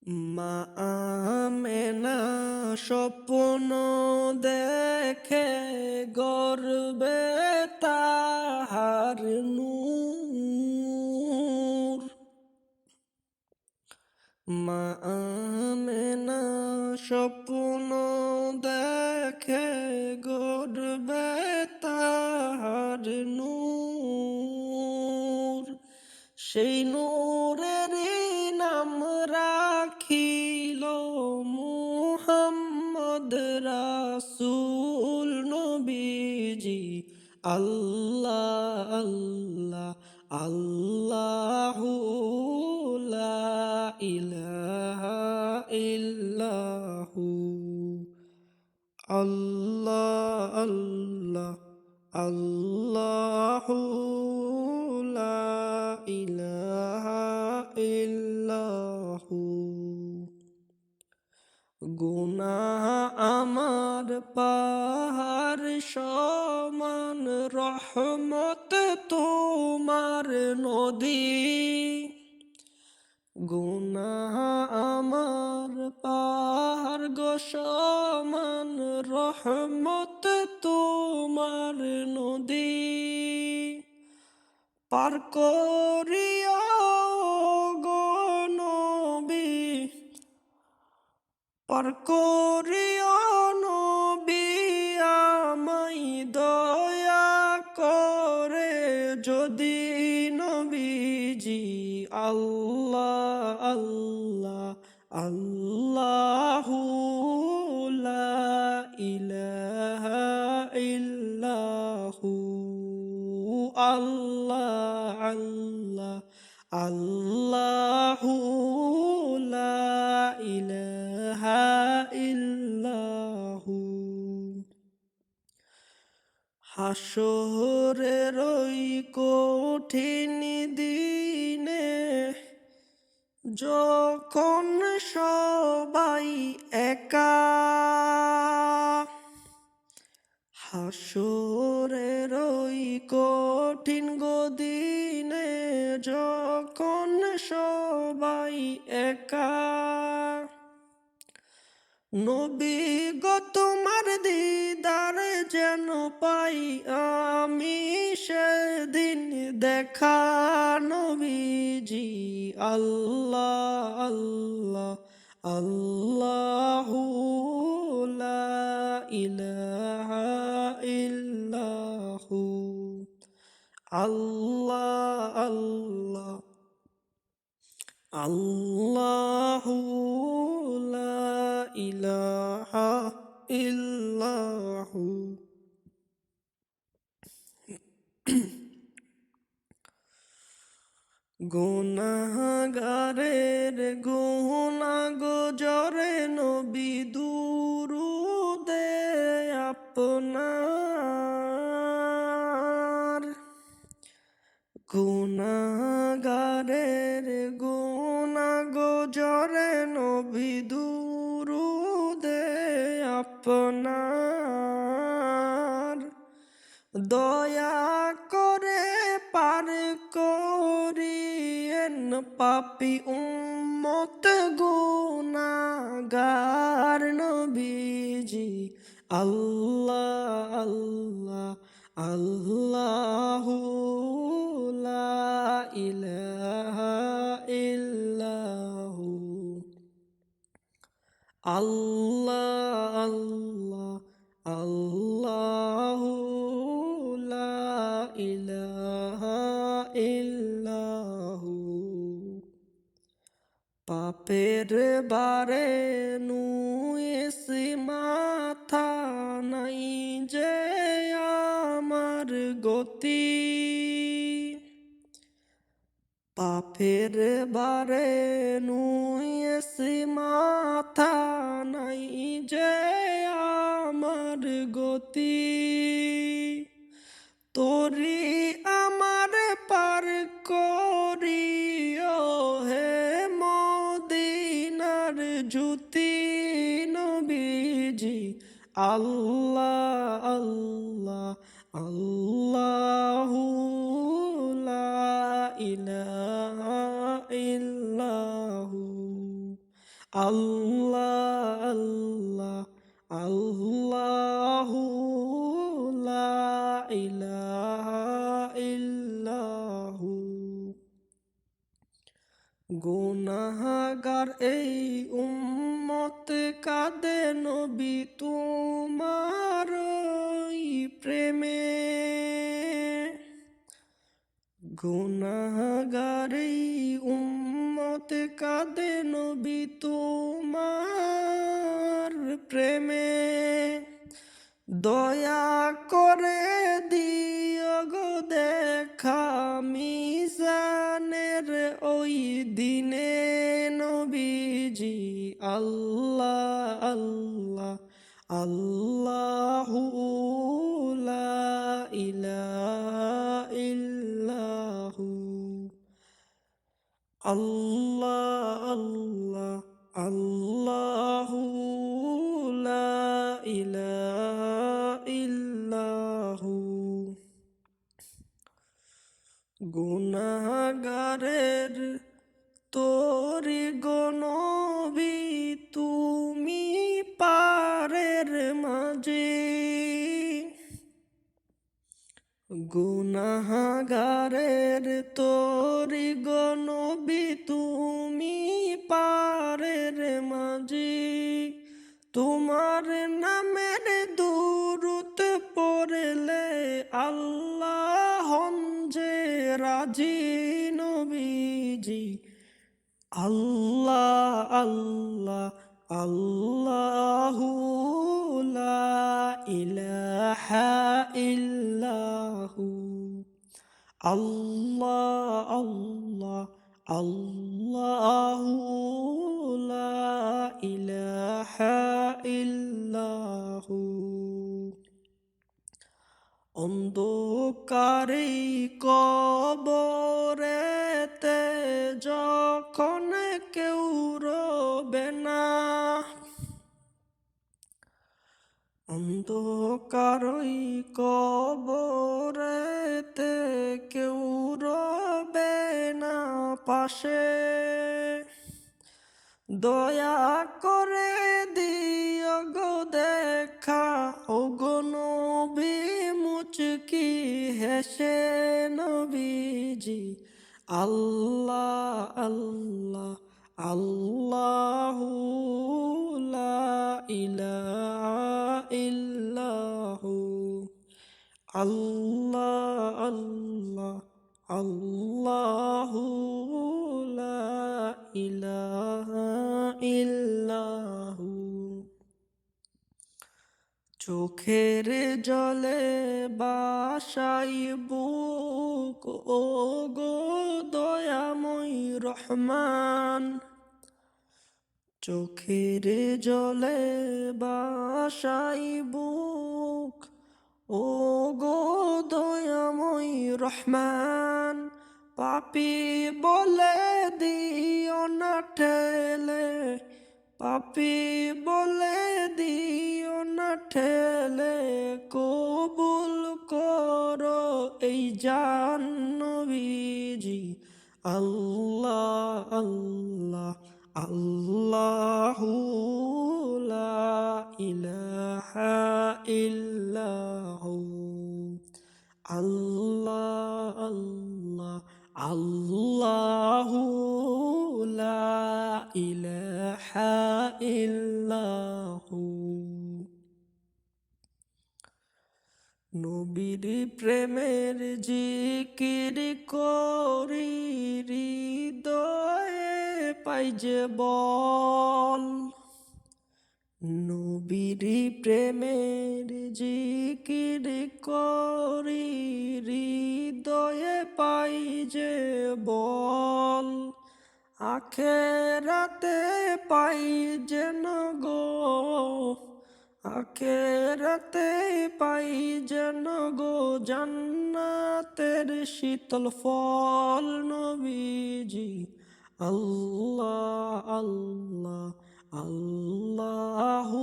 মা আমেনা স্বপ্ন দেখে গর্বে তাহার নূর। মা আমেনা স্বপ্ন দেখে গর্বে তাহার নূর। সেই নূরেরই নাম রাখিল মুহাম্মদ রাসূল নবীজি। আল্লাহ আল্লাহ আল্লাহু লা ইলাহা ইল্লাহু। আল্লাহ আল্লাহ আল্লাহু লা ইলাহা ইল্লাহু। গুনাহ আমার পাহাড় সমান, রহমত তোমার নদী। গুনাহ আমার পাহাড় গো সমান, রহমত তোমার নদী। পার করিয়া গো নবী, পার করিয়া নবী আমায় দয়া করে যদি নবীজি। আল্লাহ আল্লাহ আল্লাহু লা ইলাহা ইল্লাহু। আল্লাহ আল্লাহ আল্লাহু লা ইলাহা ইল্লাহু। হাসরের ওই কঠিন দিনে যখন সবাই একা, হাসরের ওই কঠিন দিনে যখন সবাই একা, নবী গো তোমার দিদার যেন পাই আমি সেদিন দেখা নবীজি। আল্লাহ আল্লাহ আল্লাহু লা ইলাহা ইল্লাহু। আল্লাহ আল্লাহ আল্লাহু লা ইলাহা ইল্লাহু। গুনাহগারের গুনাহ গোজরে নবী দুরুদে আপনার। গুনাহগারের গুনাহ গোজরে নবী দুরুদে আপনার। দয়া করে পার করিয়েন পাপী উম্মত গুনাহগার নবীজি। আল্লাহ আল্লাহ আল্লাহু লা ইলাহা ইল্লাহু। আল্লাহ আল্লাহ আল্লাহু লা ইলাহা ইল্লাহু। পাপের বারে নুয়েছি মাথা, নাই যে আমার গতি। পাপের বারে নুয়েছি মাথা, নাই যে আমার গতি। তোরি আমার পার করিও হে মদিনার জ্যোতি নবীজি। আল্লাহ আল্লাহ আল্লাহু লা ইলাহা ইল্লাহু। আল্লাহ আল্লাহ আল্লাহু লা ইলাহা ইল্লাহু। গুনাহগার এই উম্মত কাঁদে নবী তোমার ওই প্রেমে। গুনাহগার এই উম্মত কাঁদে নবী তোমার প্রেমে। দয়া করে দিও গো দেখা মিজানের ওই দিনে নবীজি। আল্লাহ আল্লাহ আল্লাহু লা ইলাহা ইল্লাহু। আল্লাহ আল্লাহ আল্লাহু লা ইলাহা ইল্লাহু। গুনাহগারের তোরি গো নবী তুমি পারের মাঝে। গুনাহগারের তোরি গো নবী তুমি পারের মাঝে। তোমার নামের দুরূদ পড়লে আল্লাহ হন যে রাজি নবীজি। আল্লাহ আল্লাহ আল্লাহু লা ইলাহা ইল্লাহু। আল্লাহ আল্লাহ আল্লাহু লা ইলাহা ইল্লাহু। অন্ধকারে কবরেতে যখন কেউ রবে না। অন্ধকারই কবরেতে কেউ রবে না পাশে। দয়া করে দিও গো দেখা ওগো নবী মুচকি হেসে নবীজি। আল্লাহ আল্লাহ আল্লাহু লা ইলাহা ইল্লাহু। আল্লাহ আল্লাহ আল্লাহু লা ইলাহা ইল্লাহু। চোখের জলে বাসাই বুক ও গো দয়াময় রহমান। চোখের জলে বাসাই বুক ও গো দয়াময় রহমান। পাপী বলে দিও না ঠেলে, পাপী বলে দিও না ঠেলে। কবুল করো এই জান নবীজি। আল্লাহ আল্লাহ আল্লাহু লা ইলাহা ইল্লাহু। আল্লাহ আল্লাহ আল্লাহু লা ইলাহা ইল্লাহু। নবীর প্রেমের জিকির করি হৃদয়ে পাই যে বল। নবীর প্রেমের জিকির করি হৃদয়ে পাই যে বল। আখেরাতে পাই যেন গো, আখেরাতে পাই যেন গো জান্নাতের শীতল ফল নবীজি। আল্লাহ আল্লাহ আল্লাহু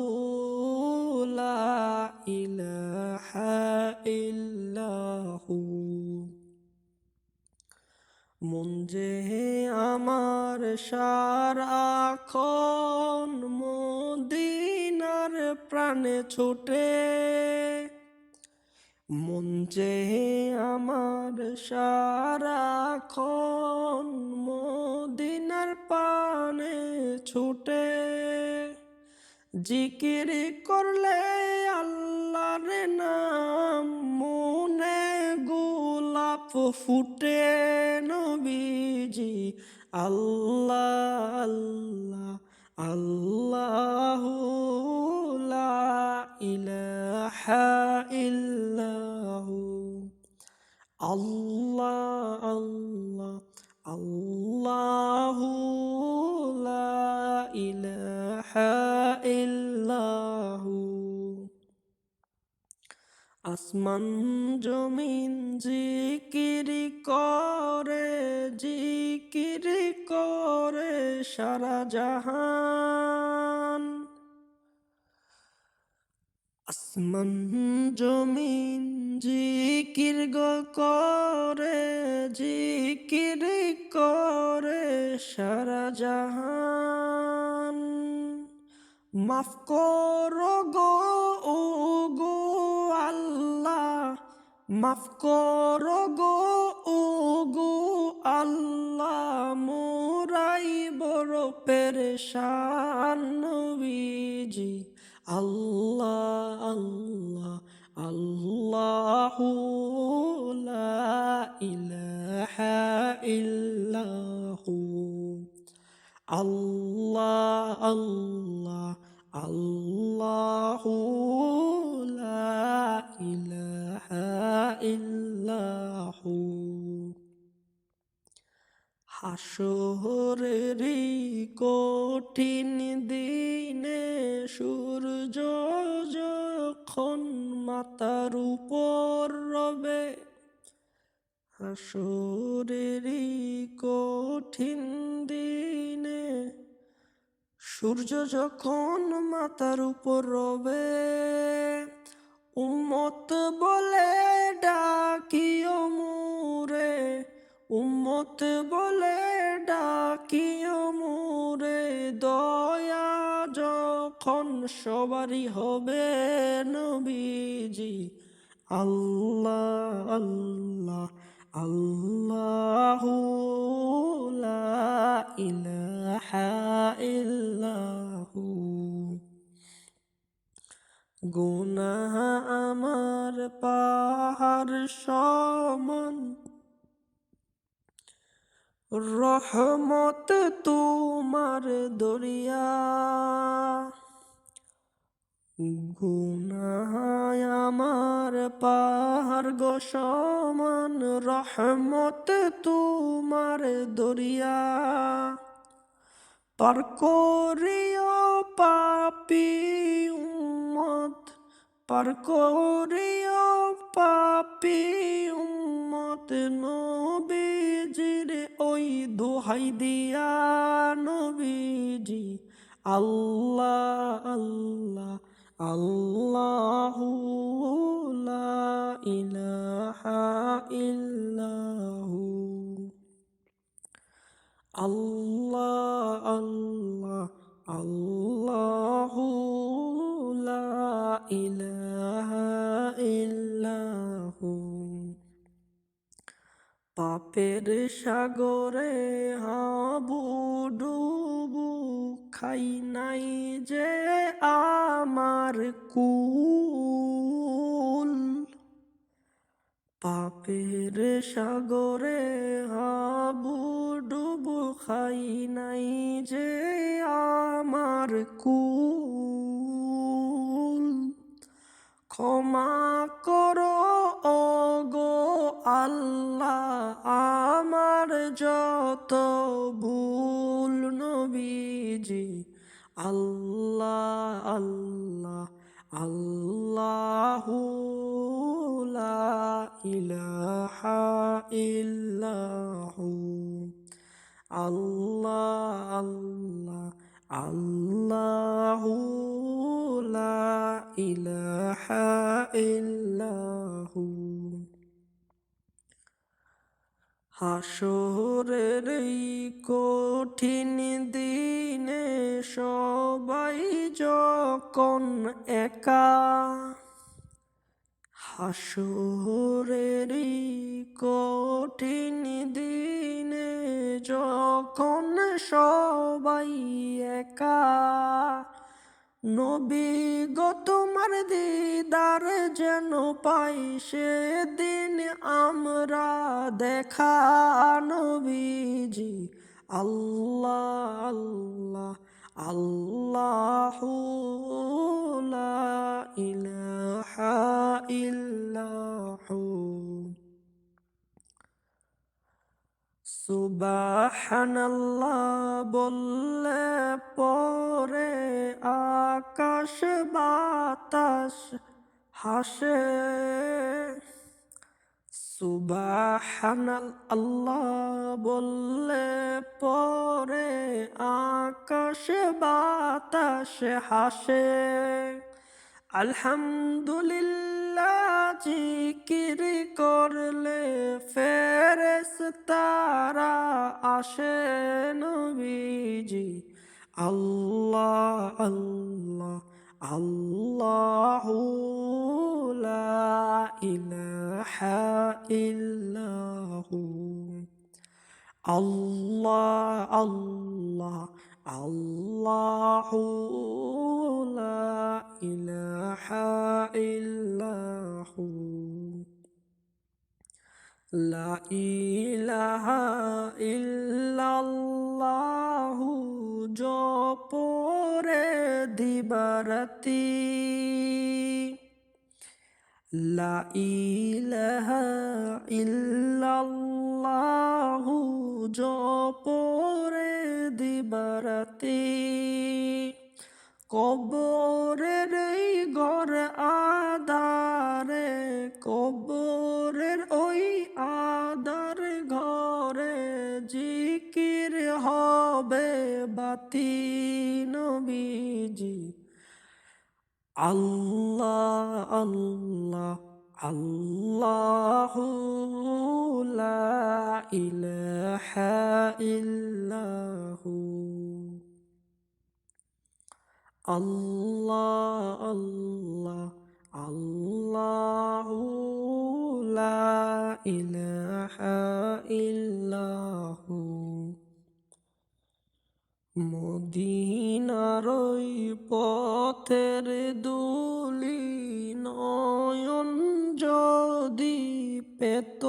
লা ইলাহা ইল্লাহু। মন যে আমার সারাক্ষণ মদিনার প্রাণে ছুটে, মন যে আমার সারাক্ষণ মদিনার পানে ছুটে, জিকির করলে আল্লাহর নাম মনে গোলাপ ফুটে। নবীজি আল্লাহ আল্লাহ আল্লাহু লা ইলাহা ইল্লাহু, আল্লাহ আল্লাহ আল্লাহু লা ইলাহা ইল্লাহু। আসমান জমিন জিকির করে সারা জাহান। আসমান জমিন জিকির করে সারা জাহান। মাফ করো গো ও গো আল্লাহ, মাফ করো গো ও গো আল্লাহ, মোরাই বড় পেরেশান। নবীজি আল্লাহ আল্লাহ আল্লাহু লা ইলাহা ইল্লাহু, আল্লাহ আল্লাহ আল্লাহু লা ইলাহা ইল্লাহু। হাসরেরই কঠিন দিনে সূর্য যখন মাথার উপর রবে, হাসরেরই কঠিন দিনে সূর্য যখন মাথার উপর রবে, উম্মত বলে ডাকিও মোরে, উম্মত বলে ডাকিও মোরে, দয়া যখন সবারই হবে। নবীজি আল্লাহ আল্লাহ আল্লাহু লা ইলাহা ইল্লাহু। গুনাহ আমার পাহাড় সমান, রহমত তোমার দরিয়া। গুনাহ আমার পাহাড় গো সমান, রহমত তোমার দরিয়া। পার করিও পাপী উম্মত, পার করিও পাপী উম্মত, নবীজির ওই দোহাই দিয়া। নবীজি আল্লাহ আল্লাহ আল্লাহু লা ইলাহা ইল্লাহু, আল্লাহ আল্লাহ আল্লাহু লা ইলাহা ইল্লাহু। পাপের সাগরে হাবুডুবু, খাই নাই যে আমার কুল। পাপের সাগরে হাবুডুবু, খাই নাই যে আমার কুল। ক্ষমা করো ও গো আল্লাহ আমার যত ভুল। নবীজি আল্লাহ আল্লাহ আল্লাহু লা ইলাহা ইল্লাহু, আল্লাহ আল্লাহ আল্লাহু লা ইলাহা ইল্লাহু। হাসরের এই কঠিন দিনে সবাই যখন একা, হাসরের এই কঠিন দিনে যখন সবাই একা, নবী গো তোমার দিদার যেন পাই সেদিন আমরা দেখা। নবীজি আল্লাহ আল্লাহ আল্লাহু লা ইলাহা ইল্লাহু, সুবহানাল্লাহ বললে পরে আকাশ বাতাস হাসে। সুবহানাল্লাহ বললে পরে আকাশ বাতাস হাসে। আলহামদুলিল্লাহ জিকির করলে ফেরেশতারা আসে। নবীজি আল্লাহ আল্লাহ আল্লাহু লা ইলাহা ইল্লাহু, আল্লাহ আল্লাহ আল্লাহু লা ইলাহা ইল্লাহু, লা ইলাহা ইল্লাল্লাহু জপরে দিবারাতি, লা ইলাহা ইল্লাল্লাহু জপরে দিবারাতি, কবরের এই ঘর আধারে, কবরের ওই আধার ঘরে জিকির হবে বাতি। নবীজি আল্লাহ আল্লাহ আল্লাহু লা ইলাহা ইল্লাহু, আল্লাহ আল্লাহ আল্লাহু লা ইলাহা ইল্লাহু, মদিনার ওই পথের ধূলি নয়ন যদি পেত,